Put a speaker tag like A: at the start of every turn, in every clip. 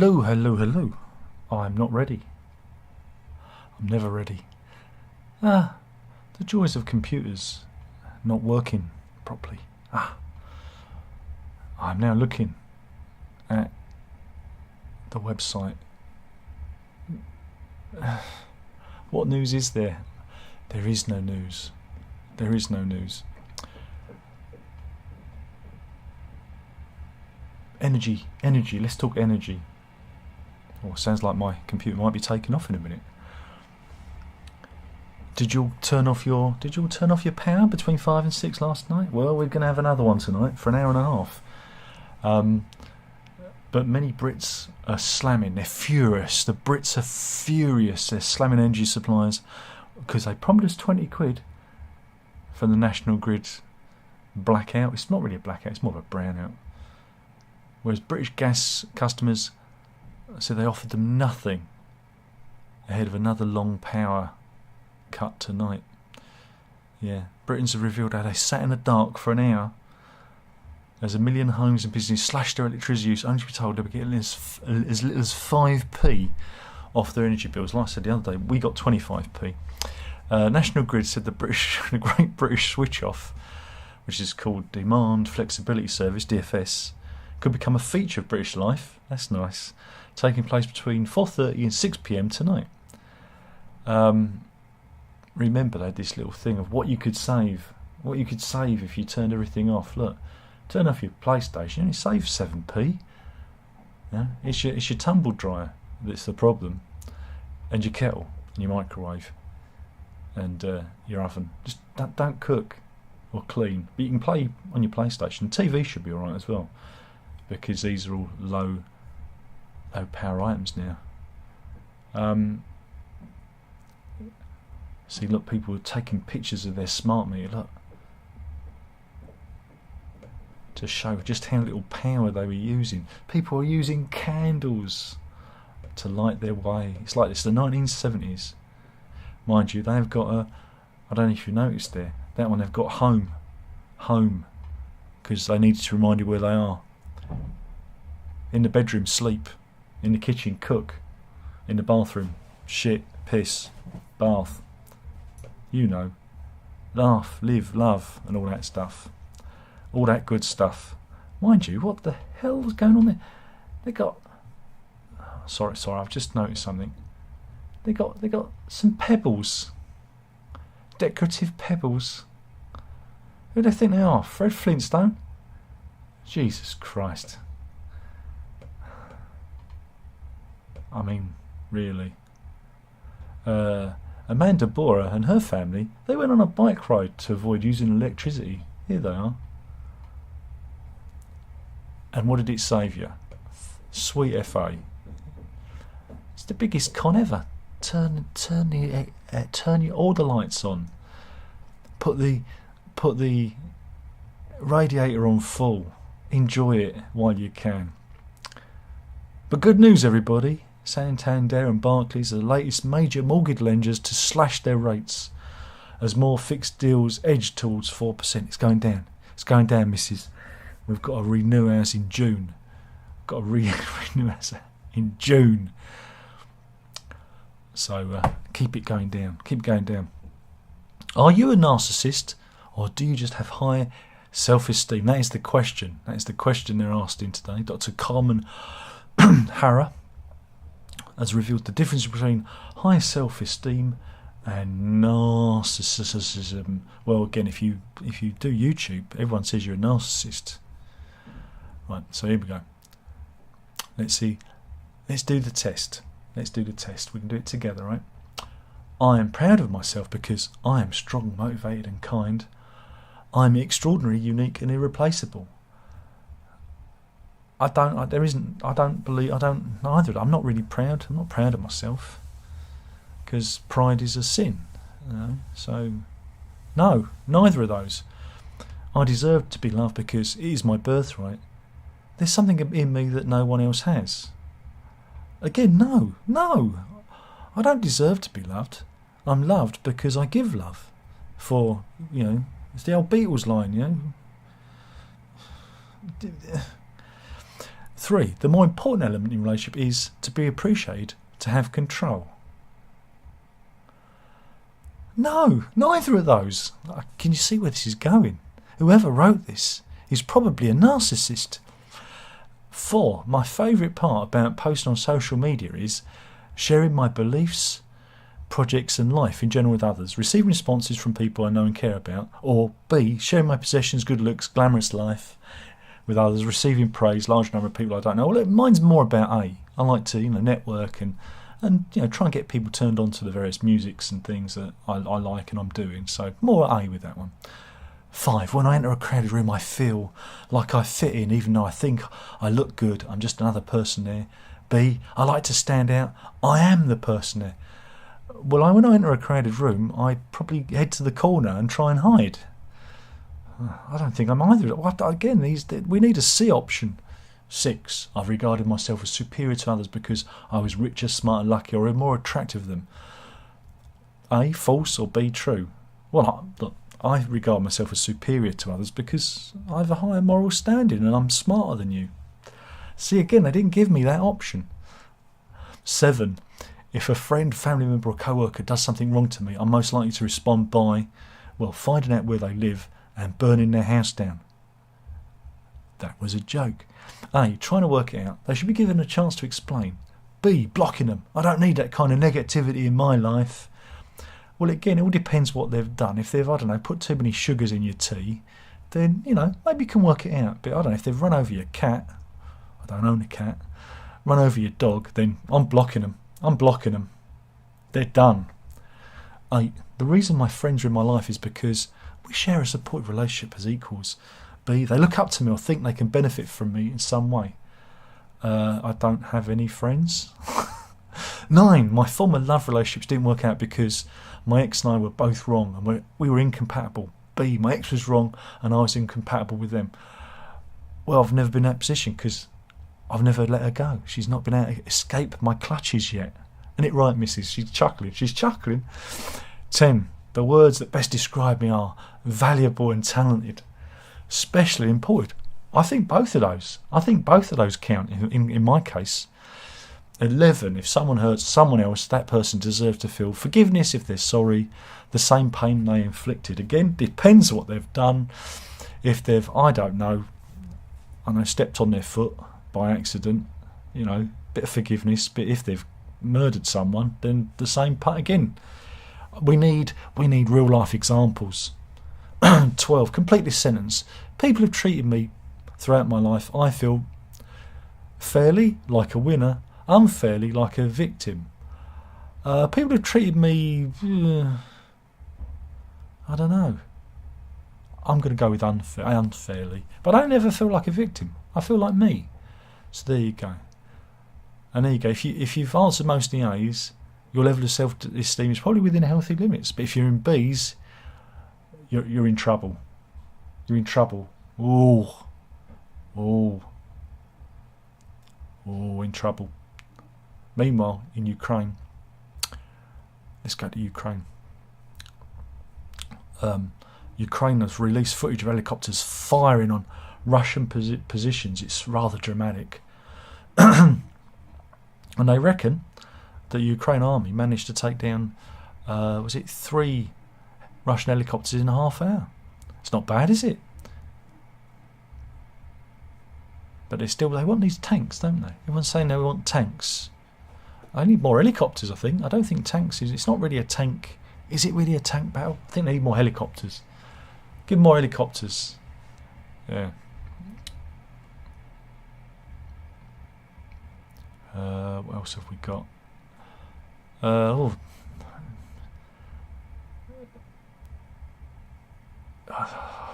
A: Hello, hello, hello. I'm not ready. I'm never ready. The joys of computers not working properly. I'm now looking at the website. What news is there? There is no news. There is no news. Energy. Let's talk energy. Oh, sounds like my computer might be taking off in a minute. Did you all turn off your power between 5 and 6 last night? Well, we're going to have another one tonight for an hour and a half. But many Brits are slamming. They're furious. The Brits are furious. They're slamming energy suppliers because they promised us 20 quid for the National Grid blackout. It's not really a blackout. It's more of a brownout. Whereas British gas customers said they offered them nothing ahead of another long power cut tonight. Yeah, Britons have revealed how they sat in the dark for an hour as a million homes and businesses slashed their electricity use, only to be told they were getting as little as 5p off their energy bills. Like I said the other day, we got 25p. National Grid said the Great British Switch Off, which is called Demand Flexibility Service, DFS, could become a feature of British life. That's nice. Taking place between 4:30 and 6 p.m. tonight. Remember, they had this little thing of what you could save. What you could save if you turned everything off. Look, turn off your PlayStation, you only save 7p. Yeah? It's your tumble dryer that's the problem, and your kettle, and your microwave, and your oven. Just don't cook or clean. But you can play on your PlayStation. TV should be alright as well, because these are all low power items now. See, look, people are taking pictures of their smart meter, look, to show just how little power they were using. People are using candles to light their way. It's like it's the 1970s. Mind you, they've got a, I don't know if you noticed there, that one they've got home, because they needed to remind you where they are. In the bedroom, sleep. In the kitchen, cook. In the bathroom, shit, piss, bath. You know, laugh, live, love, and all that stuff. All that good stuff. Mind you, what the hell was going on there? They got... Sorry, I've just noticed something. They got some pebbles. Decorative pebbles. Who do they think they are? Fred Flintstone? Jesus Christ. I mean, really. Amanda Bora and her family, they went on a bike ride to avoid using electricity. Here they are. And what did it save you? Sweet FA. It's the biggest con ever. Turn all the lights on. Put the radiator on full. Enjoy it while you can. But good news, everybody. Santander and Barclays are the latest major mortgage lenders to slash their rates as more fixed deals edge towards 4%. It's going down. It's going down, missus. We've got to renew ours in June. Got to renew ours in June. So keep it going down. Keep going down. Are you a narcissist, or do you just have high self-esteem? That is the question. That is the question they're asking today. Dr. Carmen Harrer has revealed the difference between high self-esteem and narcissism. Well, again, if you do YouTube, everyone says you're a narcissist. Right, so here we go. Let's see. Let's do the test. Let's do the test. We can do it together, right? I am proud of myself because I am strong, motivated and kind. I'm extraordinary, unique and irreplaceable. I'm not really proud. I'm not proud of myself because pride is a sin. You know? So, no, neither of those. I deserve to be loved because it is my birthright. There's something in me that no one else has. Again, no. I don't deserve to be loved. I'm loved because I give love. For, you know, it's the old Beatles line, you know. 3, the more important element in a relationship is to be appreciated, to have control. No, neither of those. Can you see where this is going? Whoever wrote this is probably a narcissist. 4, my favourite part about posting on social media is sharing my beliefs, projects and life in general with others, receiving responses from people I know and care about, or B, sharing my possessions, good looks, glamorous life with others, receiving praise, large number of people I don't know. Well, mine's more about A. I like to, network and try and get people turned on to the various musics and things that I like and I'm doing. So more A with that one. 5, when I enter a crowded room, I feel like I fit in, even though I think I look good. I'm just another person there. B, I like to stand out. I am the person there. Well, when I enter a crowded room, I probably head to the corner and try and hide. I don't think I'm either. Again, we need a C option. 6, I've regarded myself as superior to others because I was richer, smarter, luckier, or more attractive than them. A, false, or B, true? Well, look, I regard myself as superior to others because I have a higher moral standing and I'm smarter than you. See, again, they didn't give me that option. 7, if a friend, family member or co-worker does something wrong to me, I'm most likely to respond by, finding out where they live and burning their house down. That was a joke. A, trying to work it out. They should be given a chance to explain. B, blocking them. I don't need that kind of negativity in my life. Well, again, it all depends what they've done. If they've, put too many sugars in your tea, then, maybe you can work it out. But I don't know, if they've run over your cat, I don't own a cat, run over your dog, then I'm blocking them. They're done. 8, the reason my friends are in my life is because we share a supportive relationship as equals. B, they look up to me or think they can benefit from me in some way. I don't have any friends. 9, my former love relationships didn't work out because my ex and I were both wrong and we were incompatible. B, my ex was wrong and I was incompatible with them. Well, I've never been in that position because I've never let her go. She's not been able to escape my clutches yet. Isn't it right, missus? She's chuckling. 10, the words that best describe me are valuable and talented, especially important. I think both of those count in my case. 11, if someone hurts someone else, that person deserves to feel forgiveness if they're sorry, the same pain they inflicted. Again, depends what they've done. If they've, stepped on their foot by accident, bit of forgiveness. But if they've murdered someone, then the same pain. Again, we need real life examples. 12, complete this sentence. People have treated me throughout my life, I feel, fairly like a winner, unfairly like a victim. People have treated me, I don't know. I'm going to go with unfairly. But I don't ever feel like a victim. I feel like me. So there you go. And there you go. If you've answered most of the A's, your level of self-esteem is probably within healthy limits. But if you're in B's, you're in trouble. You're in trouble. In trouble. Meanwhile, in Ukraine, let's go to Ukraine. Ukraine has released footage of helicopters firing on Russian positions. It's rather dramatic. And they reckon the Ukraine army managed to take down, 3 Russian helicopters in a half hour. It's not bad, is it? But they want these tanks, don't they? Everyone's saying they want tanks. I need more helicopters, I think. I don't think tanks it's not really a tank. Is it really a tank battle? I think they need more helicopters. Give them more helicopters. Yeah. What else have we got?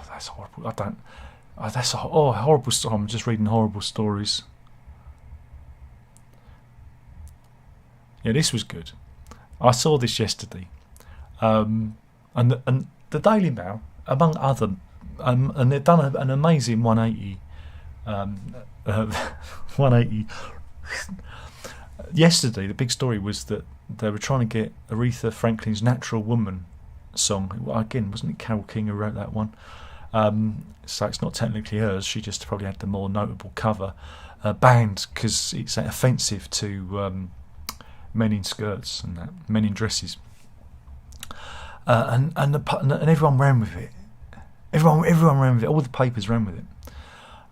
A: That's horrible. That's a horrible story. I'm just reading horrible stories. Yeah, this was good. I saw this yesterday, and the Daily Mail, among other, and they've done an amazing 180. 180. Yesterday, the big story was that they were trying to get Aretha Franklin's "Natural Woman" song. Again, wasn't it Carole King who wrote that one? So it's not technically hers. She just probably had the more notable cover. banned because it's offensive to men in skirts and that, men in dresses. And everyone ran with it. Everyone ran with it. All the papers ran with it.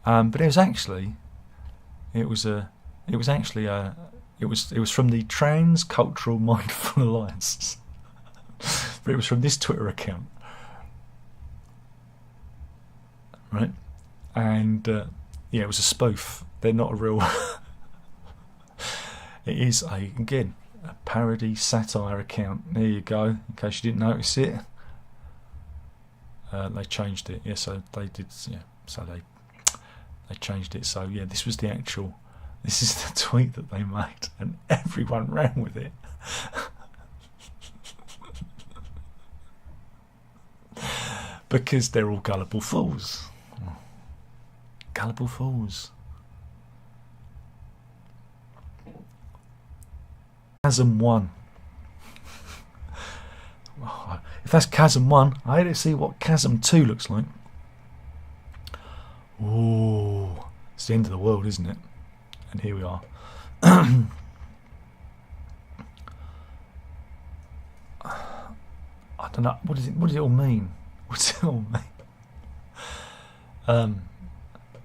A: But it was from the Trans Cultural Mindful Alliance. But it was from this Twitter account, right? And it was a spoof. They're not a real. It is a parody satire account. There you go. In case you didn't notice it, they changed it. Yeah, so they did. Yeah, so they changed it. So yeah, this was the actual. This is the tweet that they made, and everyone ran with it. Because they're all gullible fools. Gullible fools. Chasm 1. If that's Chasm 1, I had to see what Chasm 2 looks like. Ooh, it's the end of the world, isn't it? And here we are. I don't know. What does it all mean? What's it all mean?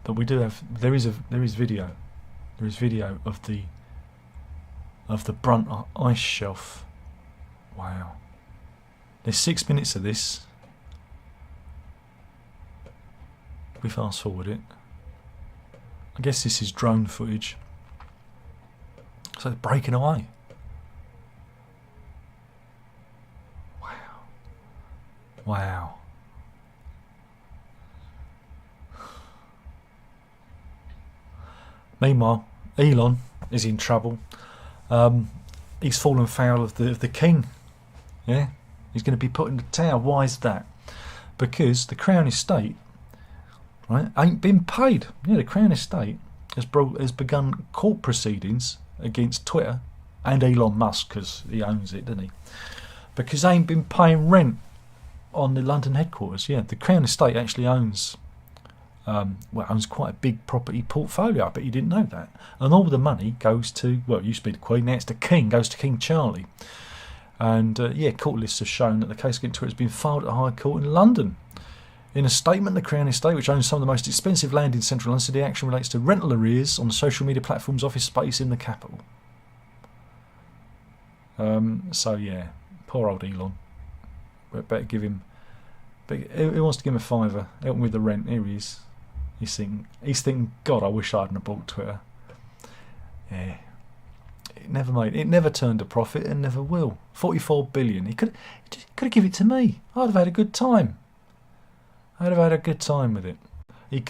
A: But we do have. There is video. There is video of the Brunt ice shelf. Wow. There's 6 minutes of this. If we fast forward it, I guess this is drone footage. So they're breaking away. Wow. Meanwhile, Elon is in trouble. He's fallen foul of the king. Yeah, he's going to be put in the tower. Why is that? Because the Crown Estate, right, ain't been paid. Yeah, the Crown Estate has begun court proceedings against Twitter and Elon Musk, because he owns it, doesn't he? Because they ain't been paying rent on the London headquarters. Yeah, the Crown Estate actually owns quite a big property portfolio. I bet you didn't know that. And all the money goes to, well, it used to be the Queen, now it's the King, goes to King Charlie. And court lists have shown that the case against Twitter has been filed at a high court in London. In a statement, the Crown Estate, which owns some of the most expensive land in central London, said the action relates to rental arrears on the social media platform's office space in the capital. So yeah, poor old Elon. But better give him. But he wants to give him a fiver. Help him with the rent. Here he is. He's thinking, God, I wish I hadn't bought Twitter. Yeah, it never turned a profit and never will. 44 billion. He could have given it to me. I'd have had a good time. I'd have had a good time with it.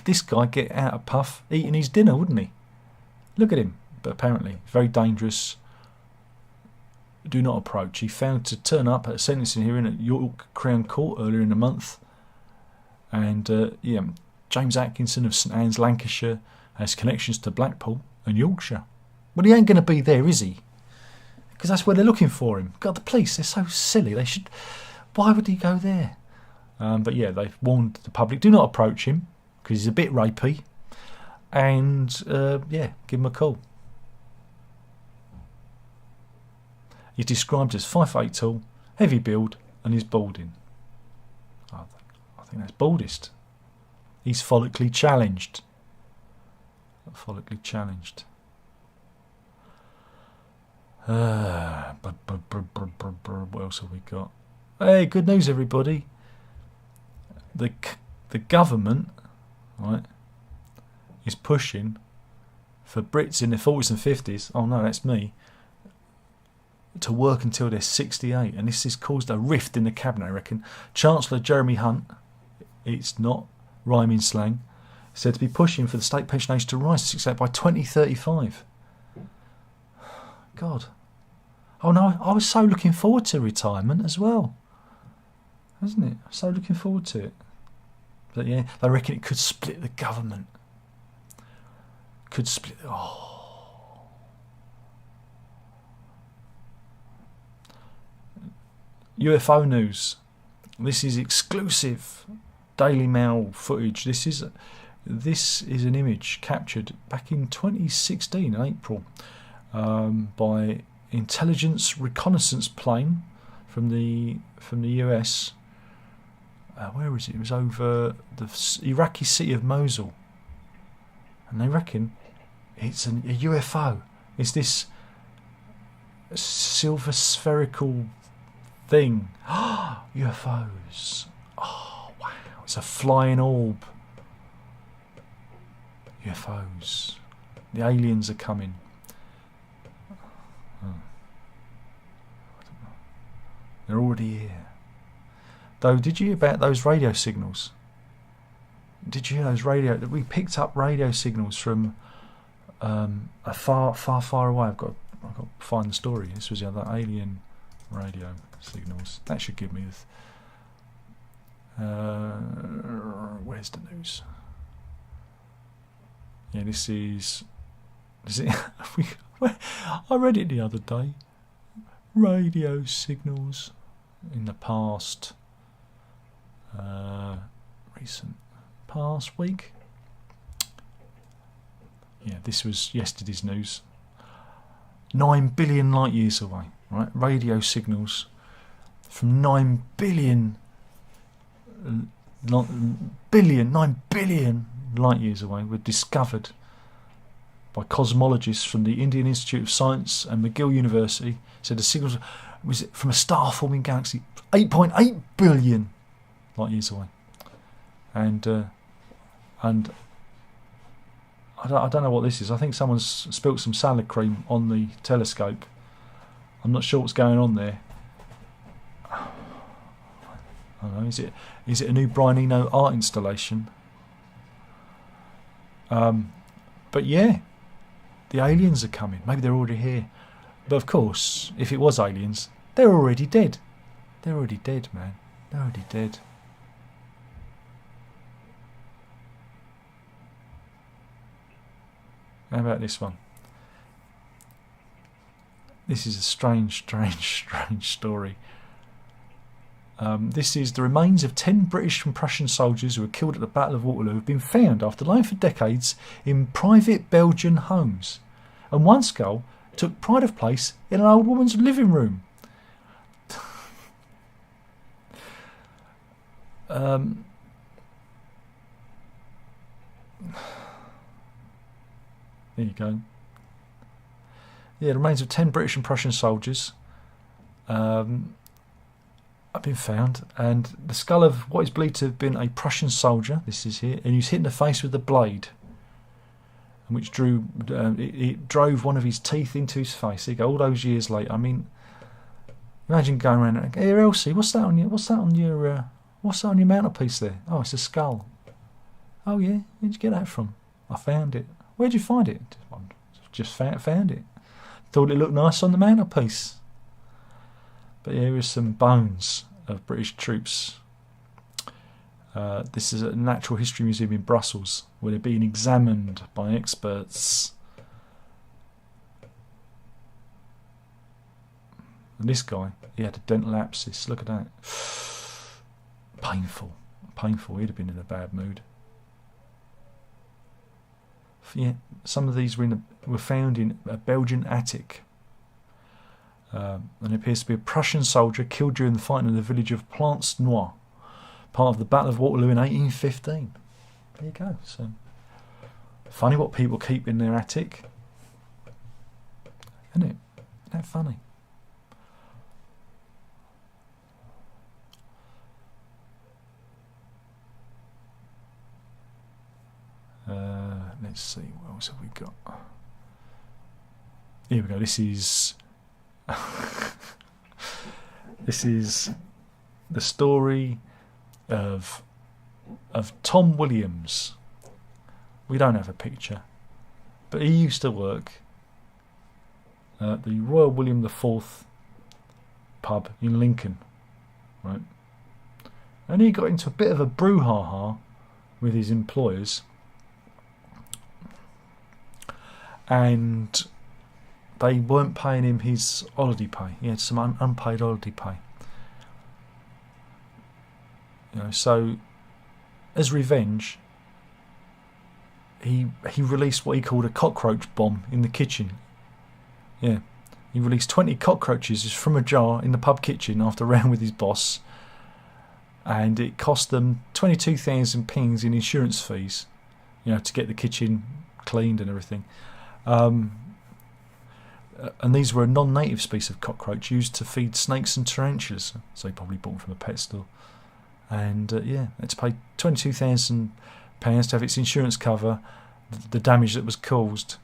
A: This guy get out of puff eating his dinner, wouldn't he? Look at him. But apparently, very dangerous. Do not approach. He failed to turn up at a sentencing hearing at York Crown Court earlier in the month. And James Atkinson of St Anne's, Lancashire, has connections to Blackpool and Yorkshire. Well, he ain't going to be there, is he? Because that's where they're looking for him. God, the police, they're so silly. They should. Why would he go there? But yeah, they've warned the public, do not approach him because he's a bit rapey. And give him a call. He's described as 5'8" tall, heavy build, and he's balding. I think that's baldest. He's follically challenged. Follically challenged. What else have we got? Hey, good news, everybody. The government, right, is pushing for Brits in their 40s and 50s. Oh no, that's me. To work until they're 68, and this has caused a rift in the cabinet, I reckon. Chancellor Jeremy Hunt, it's not rhyming slang, said to be pushing for the state pension age to rise to 68 by 2035. God. Oh no, I was so looking forward to retirement as well. Wasn't it? So looking forward to it. But yeah, they reckon it could split the government. Could split. Oh. UFO news. This is exclusive Daily Mail footage. This is this is an image captured back in 2016 in April by intelligence reconnaissance plane from the US. Where is it? It was over the Iraqi city of Mosul, and they reckon it's a UFO. It's this silver spherical thing. UFOs. Oh wow! It's a flying orb. UFOs. The aliens are coming. They're already here. Though, did you hear about those radio signals? Did you hear those radio? We picked up radio signals from a far away. I've got to find the story. This was the other alien radio signals. That should give me where's the news? Yeah, this is it. I read it the other day. Radio signals in the past, recent past week. Yeah, this was yesterday's news. 9 billion light years away, right? Radio signals from 9 billion light years away were discovered by cosmologists from the Indian Institute of Science and McGill University. Said the signals was from a star-forming galaxy 8.8 billion light years away, and I don't know what this is. I think someone's spilt some salad cream on the telescope. I'm not sure what's going on there. I don't know. Is it a new Brian Eno art installation? But yeah, the aliens are coming. Maybe they're already here. But of course, if it was aliens, they're already dead. They're already dead, man. They're already dead. How about this one? This is a strange story. This is the remains of 10 British and Prussian soldiers who were killed at the Battle of Waterloo have been found after lying for decades in private Belgian homes. And one skull took pride of place in an old woman's living room. There you go. Yeah, the remains of 10 British and Prussian soldiers have been found, and the skull of what is believed to have been a Prussian soldier, this is here, and he was hit in the face with a blade, which it drove one of his teeth into his face. There you go, all those years later. I mean, imagine going around and, "Here, Elsie, what's that on your mantelpiece there?" "Oh, it's a skull." "Oh yeah, where'd you get that from?" "I found it." "Where'd you find it?" "I just found it. Thought it looked nice on the mantelpiece." But here is some bones of British troops. This is a Natural History Museum in Brussels, where they're being examined by experts. And this guy, he had a dental abscess. Look at that. Painful. He'd have been in a bad mood. Yeah, some of these were found in a Belgian attic. And it appears to be a Prussian soldier killed during the fighting in the village of Plants-Noir, part of the Battle of Waterloo in 1815. There you go. So funny what people keep in their attic, isn't it? Isn't that funny? Let's see, what else have we got? Here we go. This is this is the story of Tom Williams. We don't have a picture, but he used to work at the Royal William IV pub in Lincoln, right? And he got into a bit of a brouhaha with his employers, and they weren't paying him his holiday pay. He had some unpaid holiday pay. You know, so as revenge, he released what he called a cockroach bomb in the kitchen. Yeah, he released 20 cockroaches from a jar in the pub kitchen after a round with his boss, and it cost them 22,000 pings in insurance fees, to get the kitchen cleaned and everything. And these were a non-native species of cockroach used to feed snakes and tarantulas, so he probably bought them from a pet store. And it's paid £22,000 to have its insurance cover the damage that was caused.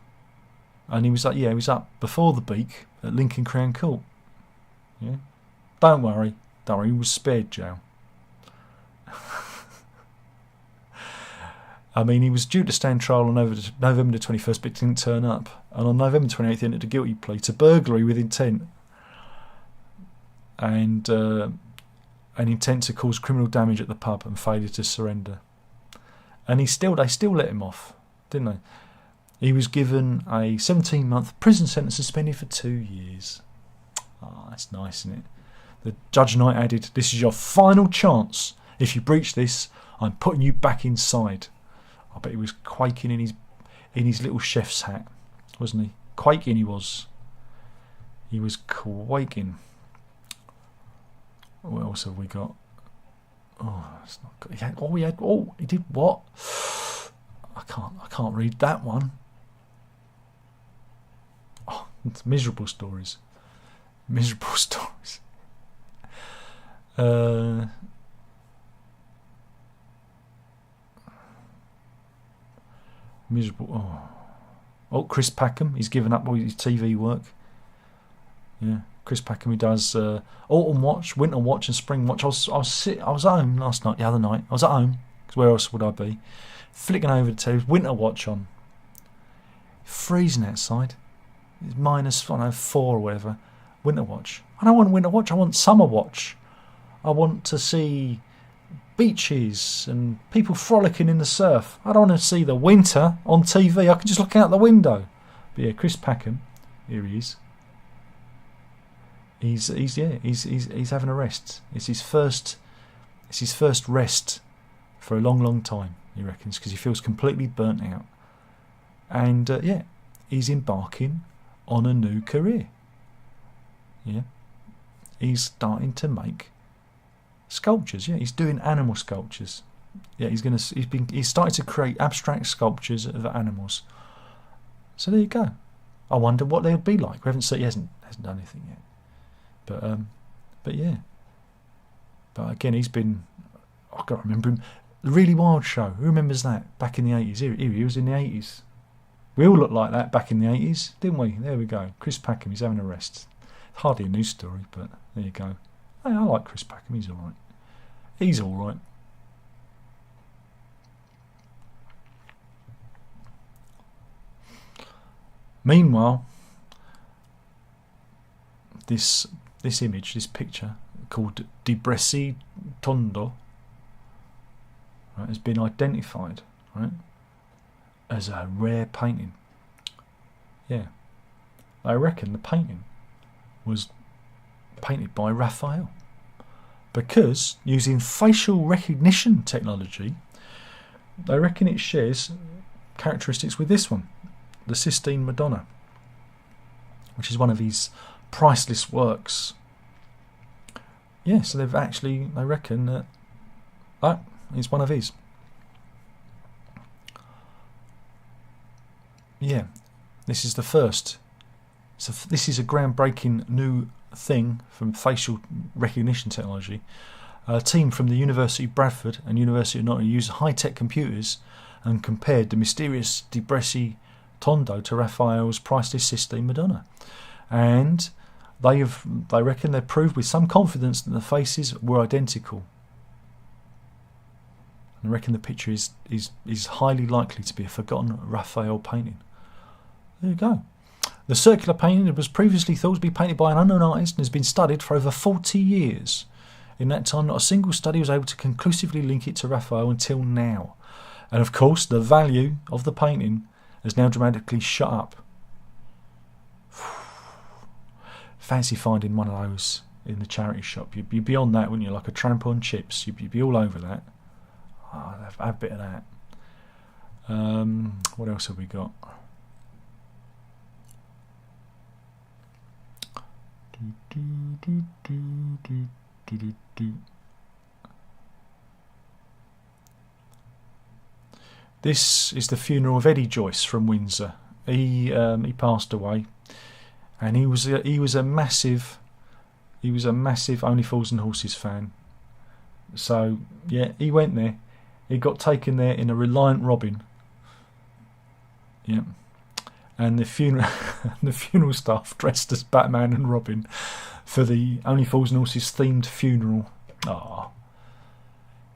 A: And he was up before the beak at Lincoln Crown Court. Yeah, don't worry, he was spared jail. I mean, he was due to stand trial on November the 21st, but didn't turn up. And on November 28th, he entered a guilty plea to burglary with intent and an intent to cause criminal damage at the pub and failure to surrender. And they still let him off, didn't they? He was given a 17-month prison sentence, suspended for 2 years. Ah, that's nice, isn't it? The judge knight added, "This is your final chance. If you breach this, I'm putting you back inside." I bet he was quaking in his little chef's hat, wasn't he? Quaking he was. He was quaking. What else have we got? Oh, it's not good. He did what? I can't read that one. Oh, it's miserable stories. Miserable stories. Miserable. Oh, Chris Packham. He's given up all his TV work. Yeah, Chris Packham, who does autumn watch, winter watch, and spring watch. I was at home the other night. I was at home, because where else would I be? Flicking over the TV, winter watch on. Freezing outside. It's minus 4 or whatever. Winter watch. I don't want winter watch. I want summer watch. I want to see beaches and people frolicking in the surf. I don't want to see the winter on TV. I can just look out the window. But yeah, Chris Packham, here he is. He's having a rest. It's his first rest for a long time, he reckons, because he feels completely burnt out. And he's embarking on a new career. Yeah, he's starting to make sculptures. Yeah, he's doing animal sculptures. Yeah, he's starting to create abstract sculptures of animals. So there you go. I wonder what they would be like. We haven't seen. He hasn't done anything yet. But yeah. But again, he's been. I can't remember him. The Really Wild Show. Who remembers that? Back in the 80s. Here he was in the 80s. We all looked like that back in the 80s, didn't we? There we go. Chris Packham. He's having a rest. Hardly a news story, but there you go. Hey, I like Chris Packham. He's all right. He's all right. Meanwhile, this image, this picture called Debresi Tondo, right, has been identified, right, as a rare painting. Yeah, I reckon the painting was painted by Raphael, because using facial recognition technology, they reckon it shares characteristics with this one, the Sistine Madonna, which is one of his priceless works. Yeah, so they reckon that is one of his. Yeah, this is the first. So this is a groundbreaking new thing from facial recognition technology. A team from the University of Bradford and University of Nottingham used high-tech computers and compared the mysterious Debresi Tondo to Raphael's priceless Sistine Madonna, and they reckon they've proved with some confidence that the faces were identical. And I reckon the picture is highly likely to be a forgotten Raphael painting. There you go. The circular painting was previously thought to be painted by an unknown artist and has been studied for over 40 years. In that time, not a single study was able to conclusively link it to Raphael until now. And of course, the value of the painting has now dramatically shot up. Fancy finding one of those in the charity shop. You'd be beyond that, wouldn't you? Like a tramp on chips. You'd be all over that. Oh, have a bit of that. What else have we got? This is the funeral of Eddie Joyce from Windsor. He passed away, and he was a massive Only Fools and Horses fan. So yeah, he went there. He got taken there in a Reliant Robin. Yeah, and the funeral staff dressed as Batman and Robin for the Only Fools and Horses themed funeral. Ah,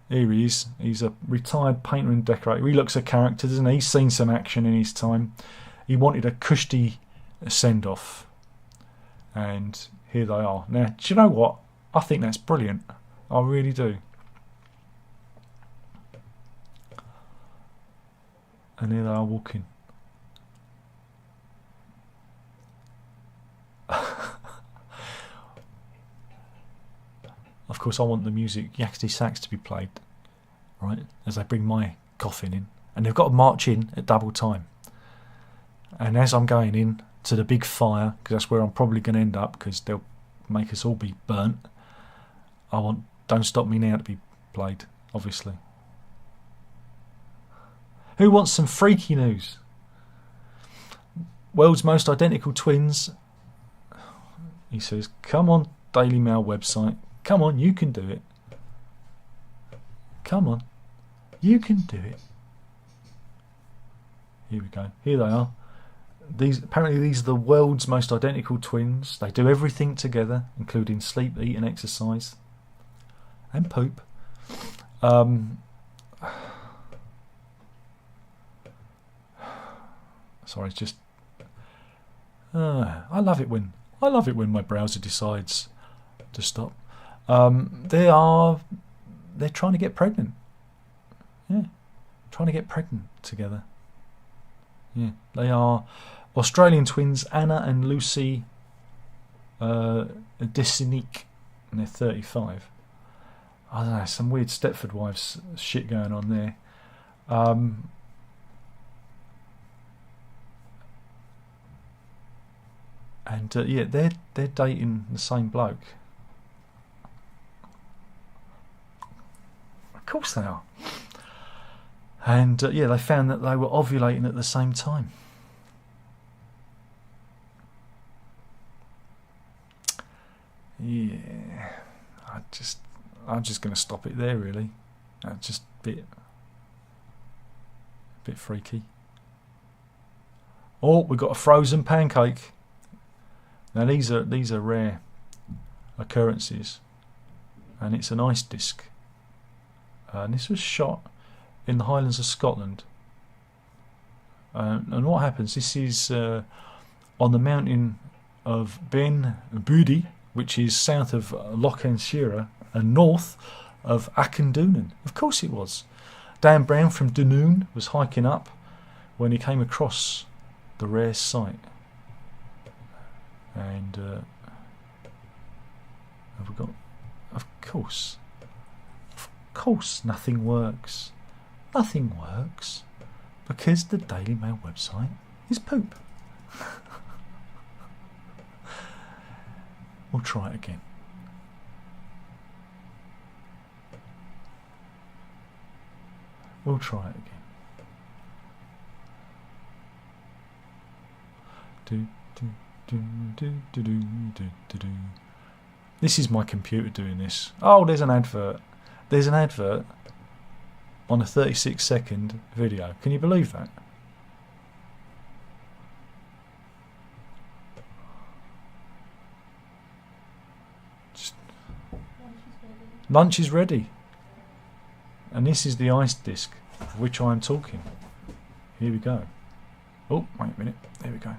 A: here he is. He's a retired painter and decorator. He looks a character, doesn't he? He's seen some action in his time. He wanted a cushy send-off, and here they are. Now, do you know what? I think that's brilliant. I really do. And here they are walking. Of course, I want the music, yakety sax, to be played, right, as I bring my coffin in. And they've got to march in at double time. And as I'm going in to the big fire, because that's where I'm probably going to end up, because they'll make us all be burnt, I want Don't Stop Me Now to be played, obviously. Who wants some freaky news? World's most identical twins. He says, come on, Daily Mail website. Come on, you can do it. Come on, you can do it. Here we go. Here they are. Apparently these are the world's most identical twins. They do everything together, including sleep, eat and exercise. And poop. Sorry, it's just... I love it when my browser decides to stop. They're trying to get pregnant. Yeah, trying to get pregnant together. Yeah, they are Australian twins Anna and Lucy Desinique, and they're 35. I don't know, some weird Stepford Wives shit going on there. And yeah, they're dating the same bloke. Of course they are. And yeah, they found that they were ovulating at the same time. Yeah, I'm just going to stop it there, really. Just a bit freaky. Oh, we've got a frozen pancake. Now these are rare occurrences, and it's an ice disc. And this was shot in the Highlands of Scotland. And what happens? This is on the mountain of Ben Budi, which is south of Loch Shira and north of Acandoonan. Of course it was. Dan Brown from Dunoon was hiking up when he came across the rare site. And have we got? Of course, nothing works. Nothing works because the Daily Mail website is poop. We'll try it again. We'll try it again. This is my computer doing this. Oh, there's an advert. There's an advert on a 36-second video. Can you believe that? Lunch is ready. And this is the ice disc of which I am talking. Here we go. Oh, wait a minute. There we go.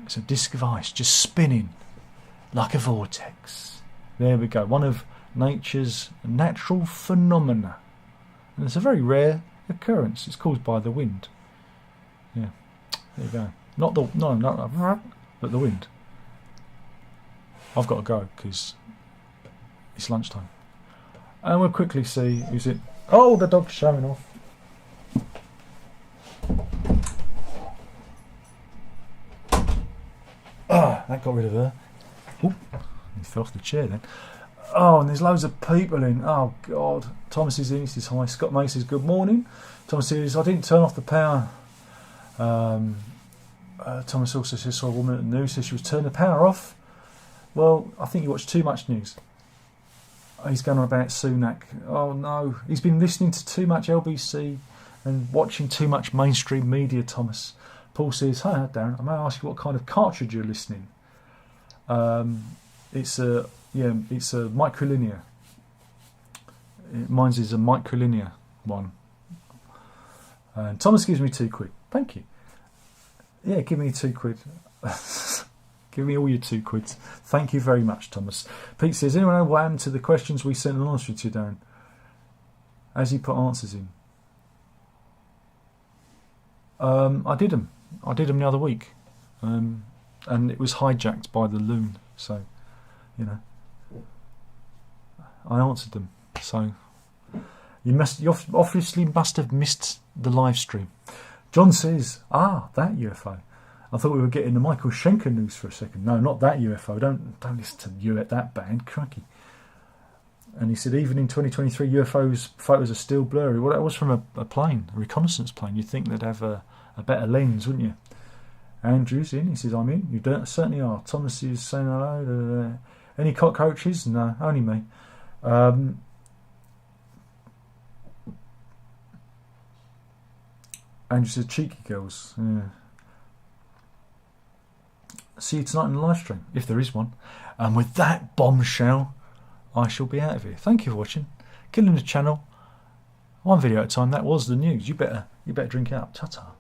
A: It's a disc of ice just spinning like a vortex. There we go. One of nature's natural phenomena. And it's a very rare occurrence. It's caused by the wind. Yeah. There you go. Not the but the wind. I've got to go because it's lunchtime. And we'll quickly see who's it. Oh, the dog's showing off. that got rid of her. Oop, he fell off the chair then. Oh, and there's loads of people in. Oh, God. Thomas is in. He says hi. Scott May says good morning. Thomas says, I didn't turn off the power. Thomas also says, saw a woman at the news says she was turning the power off. Well, I think you watch too much news. He's going on about Sunak. Oh, no. He's been listening to too much LBC and watching too much mainstream media, Thomas. Paul says, hi, Darren. I may ask you what kind of cartridge you're listening. It's a microlinear. Mine's is a microlinear one. And Thomas gives me £2. Thank you. Yeah, give me £2. Give me all your £2. Thank you very much, Thomas. Pete says, anyone know what happened to the questions we sent anonymously to Darren? As he put answers in. I did them the other week. And it was hijacked by the loon. So, you know, I answered them. So you obviously must have missed the live stream. John says, that UFO. I thought we were getting the Michael Schenker news for a second. No, not that UFO. Don't listen to you at that band, cracky. And he said, even in 2023, UFOs photos are still blurry. Well, that was from a plane, a reconnaissance plane. You'd think they'd have a better lens, wouldn't you? Andrew's in. He says, I'm in. You certainly are. Thomas is saying hello. Any cockroaches? No, only me. Andrew says, cheeky girls. Yeah. See you tonight in the live stream, if there is one. And with that bombshell, I shall be out of here. Thank you for watching. Killing the channel. One video at a time. That was the news. You better drink it up. Ta-ta.